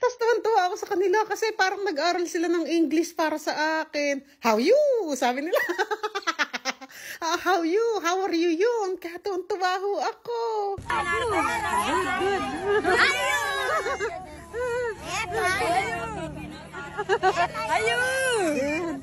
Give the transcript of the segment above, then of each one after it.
Tapos tuwan-tuwa ako sa kanila kasi parang nag-aral sila ng English para sa akin. How you? Sabi nila. How you? How are you yun? Kaya tuwan-tuwa ho ako. Good.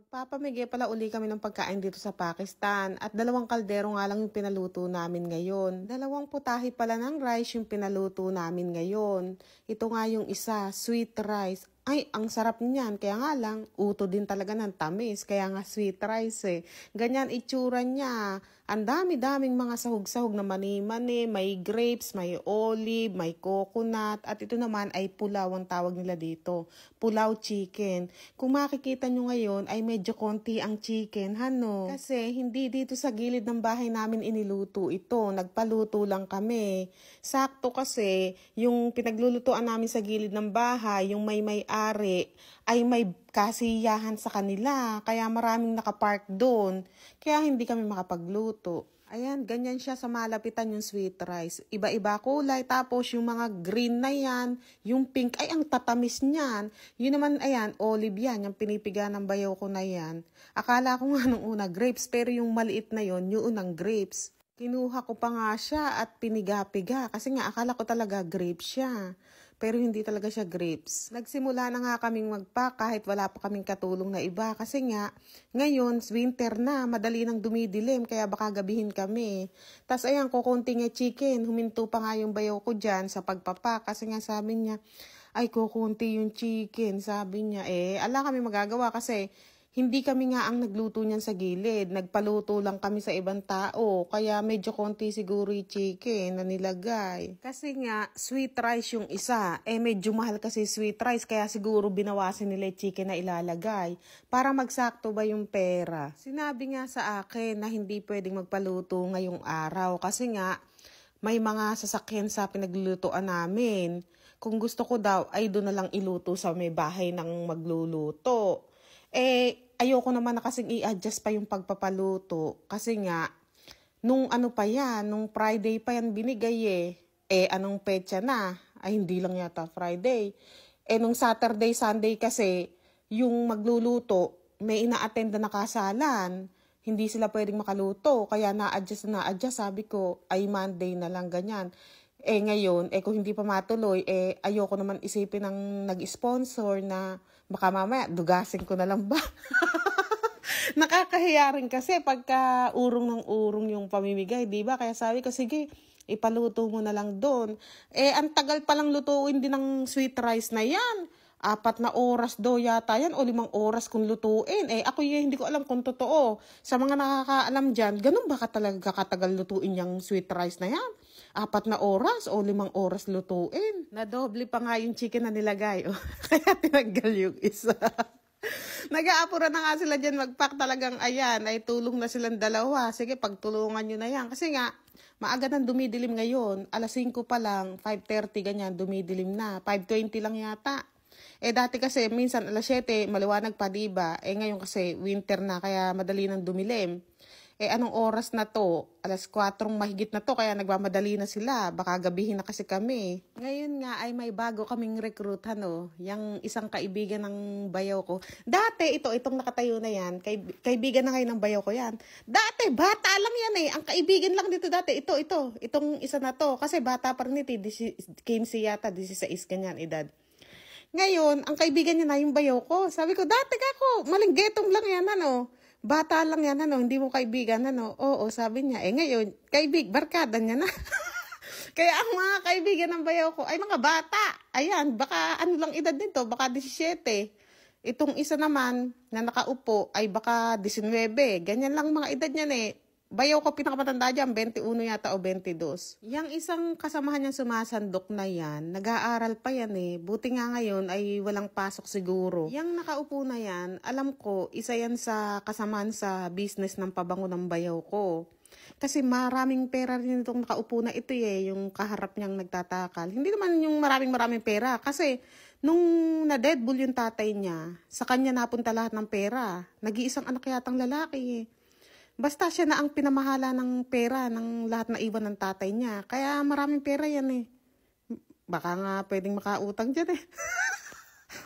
Papamigay pala uli kami ng pagkain dito sa Pakistan at 2 kaldero nga lang yung pinaluto namin ngayon. 2 putahe pala ng rice yung pinaluto namin ngayon. Ito nga yung isa, sweet rice. Ay, ang sarap niyan. Kaya nga lang, uto din talaga ng tamis. Kaya nga sweet rice eh. Ganyan itsura niya. Ang dami-daming mga sahog-sahog na mani-mani. May grapes, may olive, may coconut. At ito naman ay pulaw ang tawag nila dito. Pulaw chicken. Kung makikita nyo ngayon ay medyo konti ang chicken. Hano? Kasi hindi dito sa gilid ng bahay namin iniluto ito. Nagpaluto lang kami. Sakto kasi yung pinaglulutuan namin sa gilid ng bahay, yung may-ari ay may kasiyahan sa kanila. Kaya maraming nakapark doon. Kaya hindi kami makapagluto. Ayan, ganyan siya sa malapitan yung sweet rice. Iba-iba kulay. Tapos yung mga green na yan, yung pink, ay ang tatamis niyan. Yun naman, ayan, olive yan. Yung pinipiga ng bayaw ko na yan. Akala ko nga nung una grapes, pero yung maliit na yon yung unang grapes. Kinuha ko pa nga siya at piniga-piga. Kasi nga, akala ko talaga grapes siya. Pero hindi talaga siya grapes. Nagsimula na nga kaming magpack kahit wala pa kaming katulong na iba. Kasi nga, ngayon, winter na, madali nang dumidilim, kaya baka gabihin kami. Tapos ayan, kukunti nga chicken. Huminto pa nga yung bayaw ko dyan sa pagpapak. Kasi nga sabi niya, ay kukunti yung chicken. Sabi niya, ala kami magagawa kasi hindi kami nga ang nagluto niyan sa gilid. Nagpaluto lang kami sa ibang tao. Kaya medyo konti siguro yung chicken na nilagay. Kasi nga, sweet rice yung isa. Medyo mahal kasi sweet rice. Kaya siguro binawasan nila yung chicken na ilalagay. Para magsakto ba yung pera. Sinabi nga sa akin na hindi pwedeng magpaluto ngayong araw. Kasi nga, may mga sasakyan sa pinaglulutoan namin. Kung gusto ko daw, ay doon na lang iluto sa may bahay ng magluluto. Ayoko naman na kasing i-adjust pa yung pagpapaluto. Kasi nga, nung ano pa yan, nung Friday pa yan binigay anong petsa na? Ay, hindi lang yata Friday. Nung Saturday, Sunday kasi, yung magluluto, may ina-attend na kasalan. Hindi sila pwedeng makaluto. Kaya na-adjust. Sabi ko, ay Monday na lang ganyan. Ngayon, kung hindi pa matuloy, ayoko naman isipin ng nag-sponsor na baka mamaya, dugasin ko na lang ba? Nakakahiya rin kasi pagka urong ng urong yung pamimigay, di ba? Kaya sabi ko, sige, ipaluto mo na lang doon. Ang tagal palang lutuin din ng sweet rice na yan. 4 na oras daw yata yan o 5 oras kung lutuin. Ako hindi ko alam kung totoo. Sa mga nakakaalam dyan, ganun ba talaga katagal lutuin yung sweet rice na yan? 4 na oras o 5 oras lutuin. Nadoble pa nga yung chicken na nilagay. Kaya tinanggal yung isa. Nag-aapura na nga sila dyan mag-pack talagang ayan. Ay tulong na silang dalawa. Sige, pagtulungan nyo na yan. Kasi nga, maaga nang dumidilim ngayon. 5:00 pa lang, 5:30 ganyan, dumidilim na. 5:20 lang yata. Dati kasi minsan 7:00 maliwanag pa diba? Ngayon kasi winter na kaya madali nang dumilim. Anong oras na to? 4:00 mahigit na to kaya nagmamadali na sila. Baka gabihin na kasi kami. Ngayon nga ay may bago kaming recruit yung isang kaibigan ng bayaw ko. Dati itong nakatayo na yan, kaibigan na ngayon ng bayaw ko yan. Dati bata lang yan ang kaibigan lang dito dati itong isa na to kasi bata pa rin ito, 15 yata, 16 ganyan edad. Ngayon, ang kaibigan niya na yung bayaw ko. Sabi ko, dati kako, malinggetong lang yan, bata lang yan, hindi mo kaibigan, Oo, sabi niya. Ngayon, barkada niya na. Kaya ang mga kaibigan ng bayaw ko ay mga bata. Ayan, baka ano lang edad nito, baka 17. Itong isa naman na nakaupo ay baka 19. Ganyan lang mga edad niyan Bayaw ko pinakamatanda dyan, 21 yata o 22. Yang isang kasamahan niyang sumasandok na yan, nag-aaral pa yan Buti nga ngayon ay walang pasok siguro. Yang nakaupo na yan, alam ko, isa yan sa kasamahan sa business ng pabango ng bayaw ko. Kasi maraming pera rin itong nakaupo na ito yung kaharap niyang nagtatakal. Hindi naman yung maraming pera. Kasi nung na-deadbull yung tatay niya, sa kanya napunta lahat ng pera. Nag-iisang anak yatang lalaki Basta siya na ang pinamahala ng pera ng lahat na iwan ng tatay niya. Kaya maraming pera yan Baka nga pwedeng makautang dyan eh.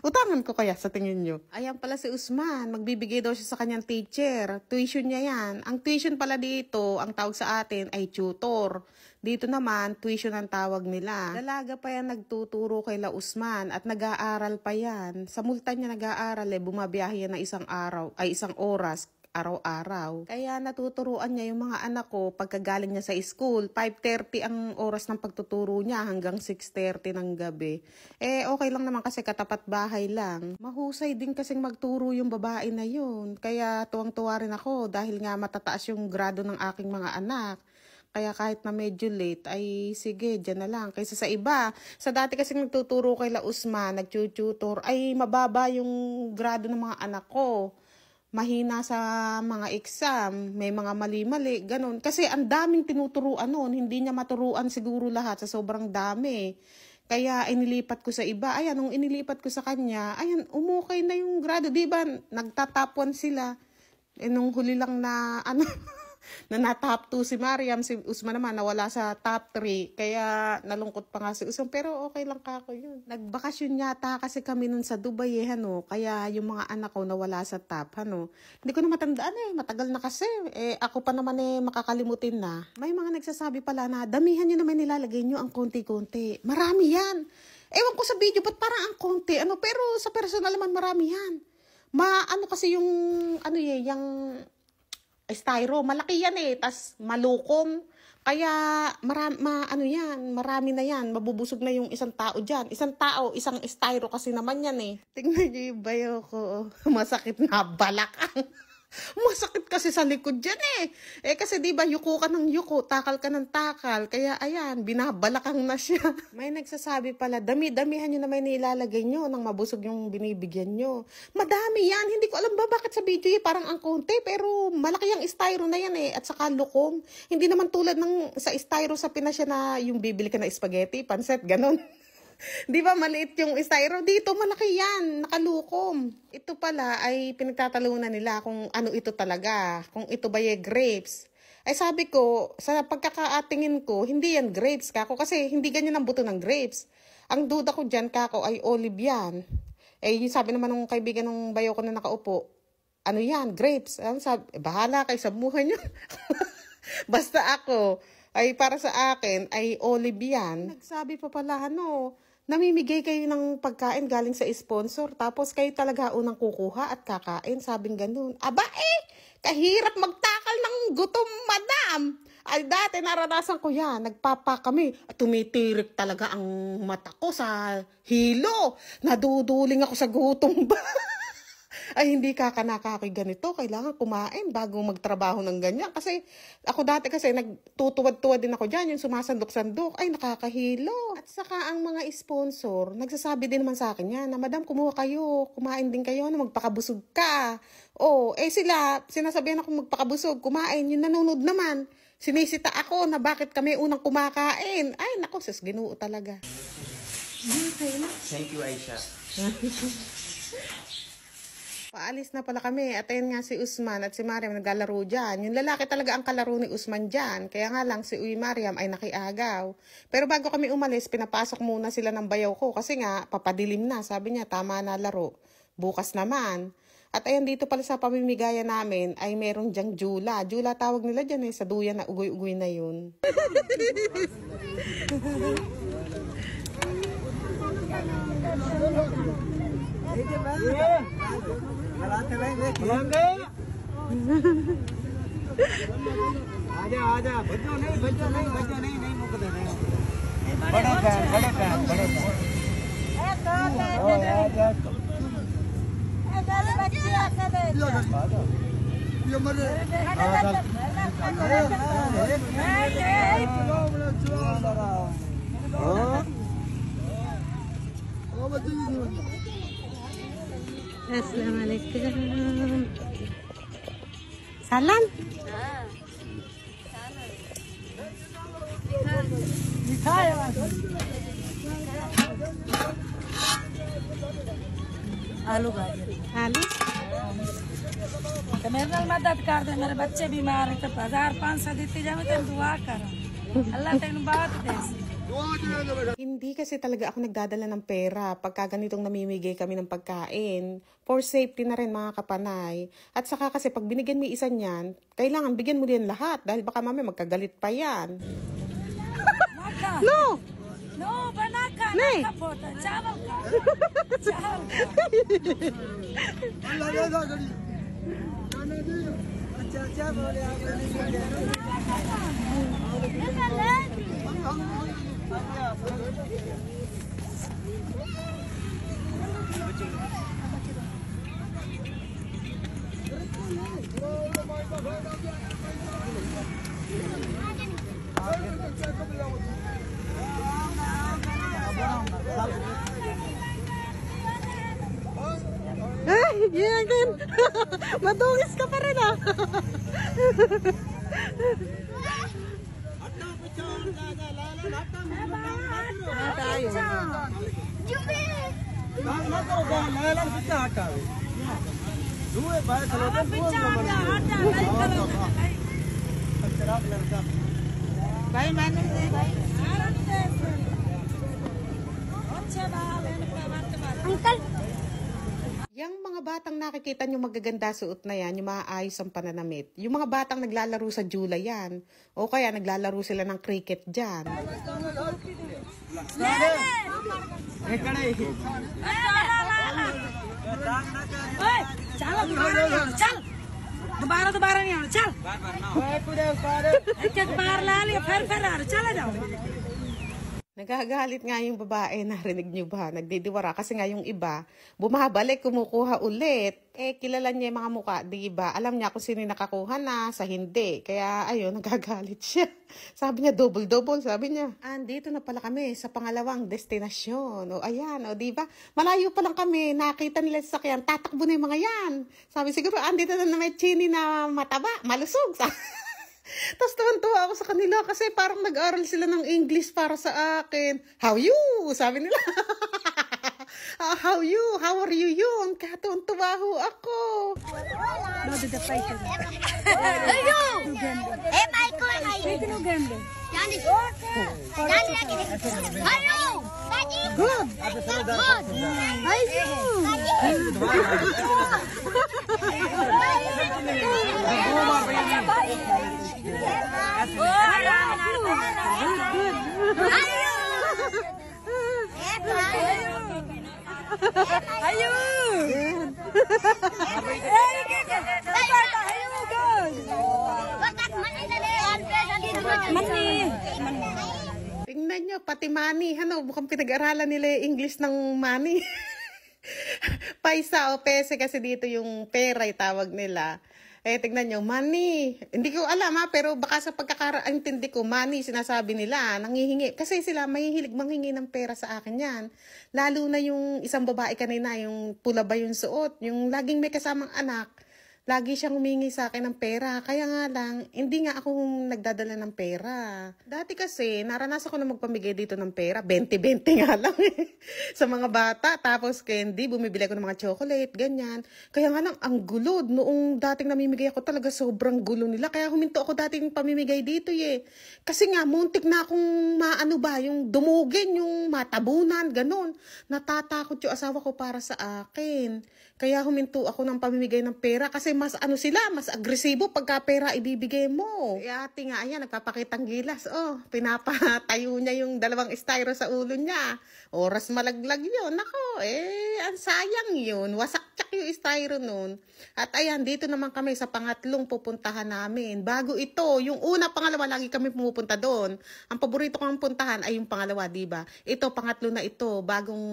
Utangan ko kaya sa tingin nyo? Ayan pala si Usman, magbibigay daw siya sa kanyang teacher. Tuition niya yan. Ang tuition pala dito, ang tawag sa atin ay tutor. Dito naman, tuition ang tawag nila. Dalaga pa yan nagtuturo kay La Usman at nag-aaral pa yan. Sa multa niya nag-aaral bumabiyahe yan ng isang oras. Araw-araw. Kaya natuturuan niya yung mga anak ko pagkagaling niya sa school. 5:30 ang oras ng pagtuturo niya hanggang 6:30 ng gabi. Okay lang naman kasi katapat bahay lang. Mahusay din kasing magturo yung babae na yun. Kaya tuwang-tuwa rin ako dahil nga matataas yung grado ng aking mga anak. Kaya kahit na medyo late, ay sige, dyan na lang. Kaysa sa iba, sa dati kasi nagtuturo kay La Usman, nagtututor, ay mababa yung grado ng mga anak ko. Mahina sa mga exam, may mga mali-mali, ganun. Kasi ang daming tinuturuan noon, hindi niya maturuan siguro lahat sa sobrang dami. Kaya inilipat ko sa iba. Ayan, nung inilipat ko sa kanya, ayan, umukay na yung grado. Diba, nagtatap 1 sila. Nung huli lang na, na top 2 si Mariam, si Usman naman nawala sa top 3. Kaya nalungkot pa nga si Usman, pero okay lang kako yun. Nagbakasyon yata kasi kami nun sa Dubai kaya yung mga anak ko nawala sa top Hindi ko na matandaan matagal na kasi. Ako pa naman makakalimutin na. May mga nagsasabi pala na damihan nyo naman nilalagay nyo ang konti-konti. Marami yan. Ewan ko sa video, ba't parang ang konti? Pero sa personal naman marami yan. Kasi yung, yung styro, malaki yan tas malukom. Kaya, marami na yan. Mabubusog na yung isang tao dyan. Isang tao, isang styro kasi naman yan Tingnan nyo yung bayo ko. Masakit na balakang. Masakit kasi sa likod dyan kasi diba yuko ka ng yuko, takal ka ng takal. Kaya ayan, binabalakang na siya. May nagsasabi pala, dami-damihan nyo na may nilalagay nyo nang mabusog yung binibigyan nyo. Madami yan. Hindi ko alam ba bakit sa video parang ang konti, pero malaki yung styro na yan at saka lukom. Hindi naman tulad ng sa styro sa Pinas na yung bibili ka na spaghetti, panset, ganon. Di ba maliit yung styro? Dito malaki yan, nakalukom. Ito pala ay pinagtatalunan nila kung ano ito talaga, kung ito ba yung grapes. Ay sabi ko, sa pagkakaatingin ko, hindi yan grapes kako kasi hindi ganyan ang buto ng grapes. Ang duda ko dyan kako ay olive yan. Yung sabi naman ng kaibigan ng bayo ko na nakaupo, ano yan, grapes. Sabi, bahala kayo sa buhay nyo. Basta ako, ay para sa akin, ay olive yan. Nagsabi pa pala, namimigay kayo ng pagkain galing sa sponsor, tapos kayo talaga unang kukuha at kakain, sabing ganun. Aba kahirap magtakal ng gutom, madam. Ay dati naranasan ko yan, nagpapa kami, at tumitirik talaga ang mata ko sa hilo. Naduduling ako sa gutom ba? Ay hindi kakanakakoy ganito, kailangan kumain bago magtrabaho ng ganyan. Kasi ako dati kasi nagtutuwad-tuwad din ako dyan, yung sumasandok-sandok, ay nakakahilo. At saka ang mga sponsor, nagsasabi din naman sa akin yan, na madam kumuha kayo, kumain din kayo, magpakabusog ka. Sila, sinasabihan ako magpakabusog, kumain, yung nanonood naman. Sinisita ako na bakit kami unang kumakain. Ay nako, sis, Ginoo talaga. Thank you, Aisha. Paalis na pala kami at ayun nga si Usman at si Mariam naglalaro dyan. Yung lalaki talaga ang kalaro ni Usman dyan. Kaya nga lang si Mariam ay nakiagaw. Pero bago kami umalis, pinapasok muna sila ng bayaw ko. Kasi nga, papadilim na. Sabi niya, tama na laro. Bukas naman. At ayun dito pala sa pamimigaya namin ay meron dyang jula. Jula tawag nila dyan sa duyan na ugoy-ugoy na yun. आजा बच्चों नहीं मुकदे नहीं बड़े Assalamualaikum. Salam. आलू गाजर आलू तो मेरे नाल मदद कर दे, मेरे बच्चे बीमार है तो 1500 देती जाओ, तेन दुआ कर अल्लाह तेन बात दे। Hindi kasi talaga ako nagdadala ng pera pagka ganitong namimigay kami ng pagkain. For safety na rin mga kapanay. At saka kasi pag binigyan mo isa niyan, kailangan bigyan mo din lahat dahil baka mamaya magkagalit pa yan. Naka. No! No, banaka. Nay. Naka po. Chawal ka. Chawal ka. अच्छा अच्छा बोले आप Ay, yan din. Madungis ka pa rin ah. भाई मैंने अच्छा uncle Yung mga batang nakikita nyo magaganda suot na yan, yung maayos ang pananamit. Yung mga batang naglalaro sa Jula yan. O kaya naglalaro sila ng cricket dyan. चल दोबारा नहीं आना चल एक एक बार ला लिया फिर आ चला जाओ Nagagalit nga yung babae, narinig nyo ba? Nagdidiwara kasi nga yung iba, bumabalik, kumukuha ulit. Kilala niya yung mga mukha, di ba? Alam niya kung sino yung nakakuha na, sa hindi. Kaya, ayun, nagagalit siya. Sabi niya, double-double, sabi niya. Andito na pala kami sa pangalawang destinasyon. O, ayan, o, di ba? Malayo pa lang kami, nakita nila sa sakyan, tatakbo na yung mga yan. Sabi siguro, andito na may chini na mataba, malusog. Tapos tuwan-tuwa ako sa kanila kasi parang nag-aral sila ng English para sa akin. How you? Sabi nila. How you? How are you yun? Kaya tuwan-tuwa ho ako. No do the fight Ayo! Eh, Michael, no gamble Yani. Yani lagi ni. Ayo! Lagi. Good. Good. Ayo. ayo Tingnan nyo, pati money. Ano, mukhang pinag-aralan nila yung English ng money. Paisa o pese kasi dito yung pera yung tawag nila. Tingnan nyo, money. Hindi ko alam pero baka sa pagkakaintindi ko, money sinasabi nila, nangihingi. Kasi sila mahihilig manghingi ng pera sa akin yan. Lalo na yung isang babae kanina, yung pula ba yung suot, yung laging may kasamang anak. Lagi siyang humingi sa akin ng pera. Kaya nga lang, hindi nga ako nagdadala ng pera. Dati kasi, naranasan ko na magpamigay dito ng pera. 20-20 nga lang sa mga bata. Tapos candy, bumibili ako ng mga chocolate, ganyan. Kaya nga lang, ang gulo. Noong dating namimigay ako talaga, sobrang gulo nila. Kaya huminto ako dating pamimigay dito Kasi nga, muntik na akong maano ba, yung dumugin, yung matabunan, ganun. Natatakot yung asawa ko para sa akin. Kaya huminto ako ng pamimigay ng pera kasi mas ano sila, mas agresibo pagka pera ibibigay mo. Ate nga, ayan, nagpapakitang gilas. Oh, pinapatayo niya yung dalawang styro sa ulo niya. Oras malaglag yun. Nako, ang sayang yun. Wasak-tsak yung styro nun. At ayan, dito naman kami sa pangatlong pupuntahan namin. Bago ito, yung una, pangalawa, lagi kami pumupunta doon. Ang paborito kong puntahan ay yung pangalawa, diba? Ito, pangatlo na ito. Bagong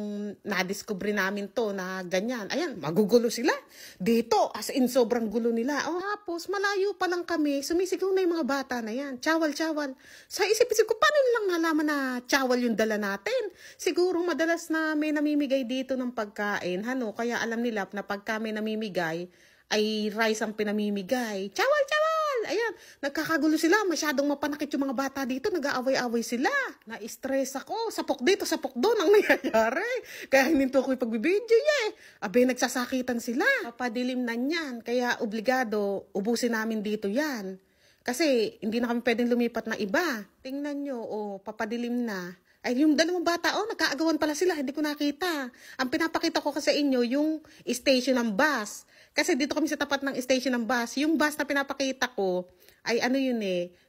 nadiscover namin to na ganyan. Ayan, magugulo sila. Dito, as in, sobrang gulo nila. Tapos, malayo pa lang kami. Sumisigaw na yung mga bata na yan. Chawal, chawal. Sa isip-isip ko, paano nilang nalaman na chawal yung dala natin? Siguro, madalas na may namimigay dito ng pagkain. Kaya alam nila na pagka may namimigay, ay rice ang pinamimigay. Chawal, chawal! Ayan, nagkakagulo sila. Masyadong mapanakit yung mga bata dito. Nag-aaway-away sila. Na-stress ako. Sapok dito, sapok doon ang nangyayari. Kaya hininto ko yung pagbibidyo Abe, nagsasakitan sila. Papadilim na yan. Kaya obligado, ubusin namin dito yan. Kasi hindi na kami pwedeng lumipat na iba. Tingnan nyo, papadilim na. Ay, yung dalawang bata, nagkaagawan pala sila, hindi ko nakita. Ang pinapakita ko kasi inyo, yung station ng bus. Kasi dito kami sa tapat ng station ng bus. Yung bus na pinapakita ko, ay ano yun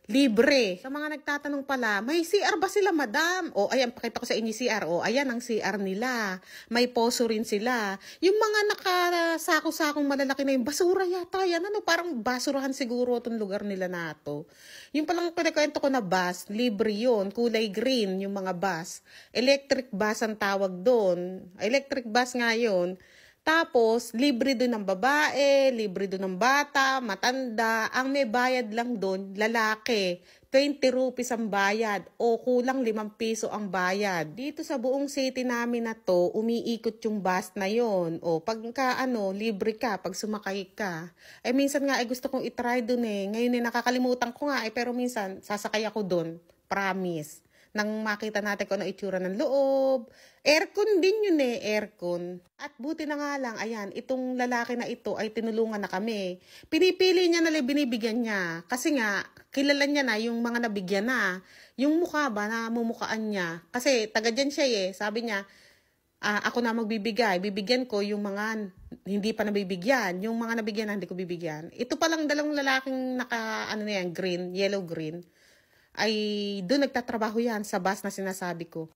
libre. Sa mga nagtatanong pala, may CR ba sila, madam? O, ayan, pakita ko sa inyo CR. O, ayan ang CR nila. May poso rin sila. Yung mga nakasako-sakong malalaki na yung basura yata yan. Parang basurahan siguro itong lugar nila na to. Yung palang pinakwento ko na bus, libre yun. Kulay green yung mga bus. Electric bus ang tawag doon. Electric bus nga yun. Tapos, libre doon ng babae, libre doon ng bata, matanda. Ang may bayad lang doon, lalaki. 20 rupees ang bayad o kulang 5 piso ang bayad. Dito sa buong city namin na to, umiikot yung bus na yon. O pagka libre ka, pag sumakay ka. Minsan nga gusto kong itry doon Ngayon nakakalimutan ko nga pero minsan sasakay ako doon. Promise. Nang makita natin kung ano itsura ng loob. Aircon din yun aircon. At buti na nga lang, ayan, itong lalaki na ito ay tinulungan na kami. Pinipili niya na lang, binibigyan niya. Kasi nga, kilala niya na yung mga nabigyan na. Yung mukha ba, namumukaan niya. Kasi taga dyan siya Sabi niya, ako na magbibigay. Bibigyan ko yung mga hindi pa nabibigyan. Yung mga nabigyan na hindi ko bibigyan. Ito palang dalawang lalaking green, yellow-green. Ay doon nagtatrabaho yan sa bus na sinasabi ko.